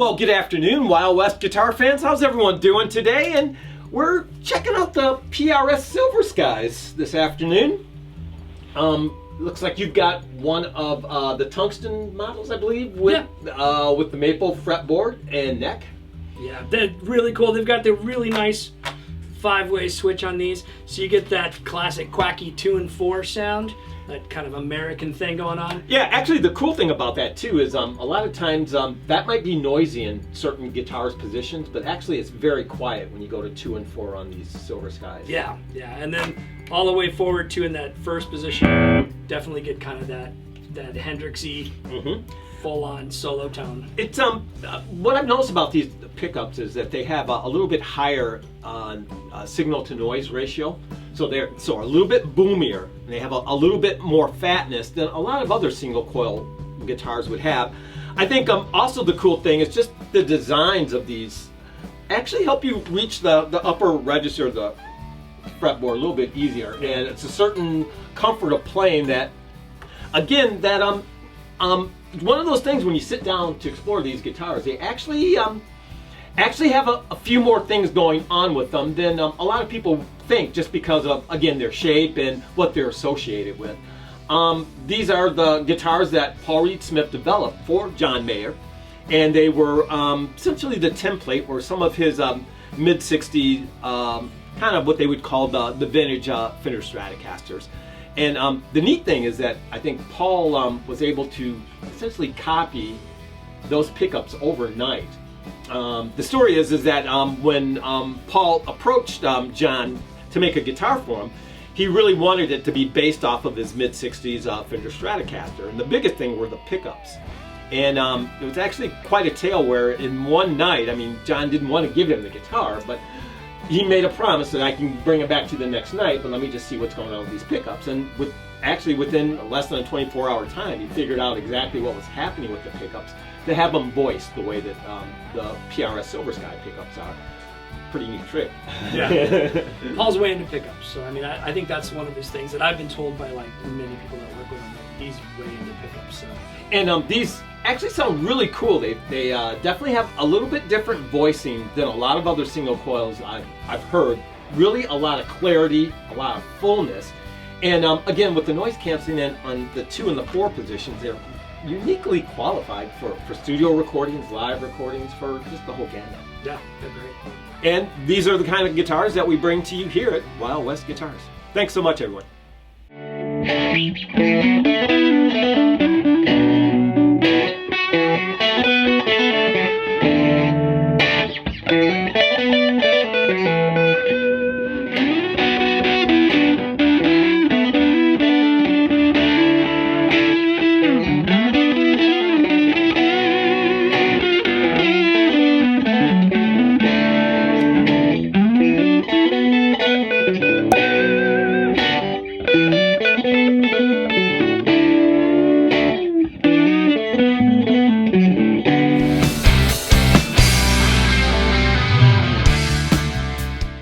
Well, good afternoon, Wild West guitar fans. How's everyone doing today? And we're checking out the PRS Silver Skies this afternoon. Looks like you've got one of the tungsten models, I believe, with the maple fretboard and neck. Yeah, they're really cool. They've got the really nice 5-way switch on these, so you get that classic quacky 2 and 4 sound, that kind of American thing going on. Yeah, actually the cool thing about that too is a lot of times that might be noisy in certain guitars positions, but actually it's very quiet when you go to 2 and 4 on these Silver Skies. Yeah, and then all the way forward to in that first position, definitely get kind of that Hendrixy full-on solo tone. It's what I've noticed about these pickups is that they have a little bit higher signal to noise ratio, so they're a little bit boomier. And they have a little bit more fatness than a lot of other single coil guitars would have. I think also the cool thing is just the designs of these actually help you reach the upper register of the fretboard a little bit easier, and it's a certain comfort of playing that, again, that one of those things when you sit down to explore these guitars, they actually have a few more things going on with them than a lot of people think, just because of, again, their shape and what they're associated with. These are the guitars that Paul Reed Smith developed for John Mayer, and they were essentially the template or some of his mid-60s kind of what they would call the vintage Fender Stratocasters. And the neat thing is that I think Paul was able to essentially copy those pickups overnight. The story is that when Paul approached John to make a guitar for him, he really wanted it to be based off of his mid-60s Fender Stratocaster. And the biggest thing were the pickups. And it was actually quite a tale where in one night, I mean, John didn't want to give him the guitar, but he made a promise that I can bring it back to you the next night, but let me just see what's going on with these pickups. And within less than a 24-hour time, he figured out exactly what was happening with the pickups to have them voiced the way that the PRS Silver Sky pickups are. Pretty neat trick. Yeah. Paul's way into pickups, so I mean, I think that's one of his things that I've been told by like many people that work with him, that he's way into pickups. So. And these actually sound really cool. They definitely have a little bit different voicing than a lot of other single coils I've heard. Really a lot of clarity, a lot of fullness. And again, with the noise canceling on the 2 and the 4 positions, they're uniquely qualified for studio recordings, live recordings, for just the whole gamut. Yeah, they're great. And these are the kind of guitars that we bring to you here at Wild West Guitars. Thanks so much, everyone.